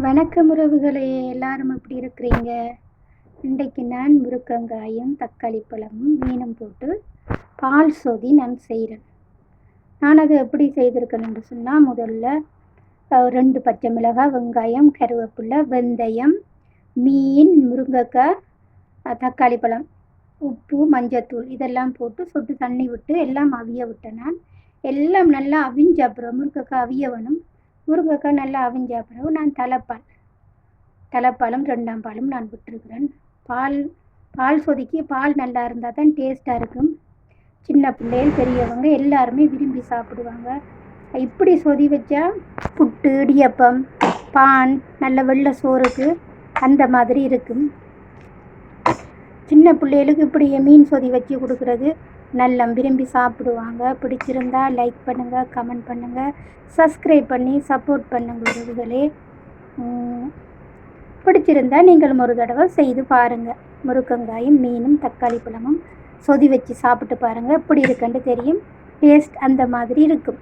வணக்கம் உறவுகளே, எல்லாரும் எப்படி இருக்கிறீங்க? இன்றைக்கு நான் முருங்கங்காயும் தக்காளி பழமும் மீனும் போட்டு பால் சொதி நான் செய்கிறேன். நான் அதை எப்படி செய்திருக்கேன்னு சொன்னால், முதல்ல 2 பச்சை மிளகாய், வெங்காயம், கருவேப்பிலை, வெந்தயம், மீன், முருங்கைக்காய், தக்காளி பழம், உப்பு, மஞ்சத்தூள் இதெல்லாம் போட்டு சொட்டு தண்ணி விட்டு எல்லாம் அவிய விட்டேன். நான் எல்லாம் நல்லா அவிஞ்ச அப்புறம் முருங்கைக்காய் அவிய வேணும். முருங்கைக்காய் நல்லா அவிஞ்ச பிறகு நான் தலைப்பாலும் 2ஆம் பாலும் நான் விட்டுருக்குறேன். பால் சொதிக்கு பால் நல்லா இருந்தால் தான் டேஸ்ட்டாக இருக்கும். சின்ன பிள்ளைகள் பெரியவங்க எல்லாருமே விரும்பி சாப்பிடுவாங்க. இப்படி சொதி வச்சா புட்டு, இடியப்பம், பான், நல்ல வெள்ளை சோறுக்கு அந்த மாதிரி இருக்கும். சின்ன பிள்ளைகளுக்கு இப்படி மீன் சொதி வச்சு கொடுக்குறது நல்லா விரும்பி சாப்பிடுவாங்க. பிடிச்சிருந்தா லைக் பண்ணுங்கள், கமெண்ட் பண்ணுங்கள், சப்ஸ்கிரைப் பண்ணி சப்போர்ட் பண்ணுங்கள் உறவுகளே. பிடிச்சிருந்தா நீங்களும் ஒரு தடவை செய்து பாருங்கள். முருங்கங்காயும் மீனும் தக்காளி பழமும் சொதி வச்சு சாப்பிட்டு பாருங்கள். எப்படி இருக்குன்னு தெரியும். டேஸ்ட் அந்த மாதிரி இருக்கும்.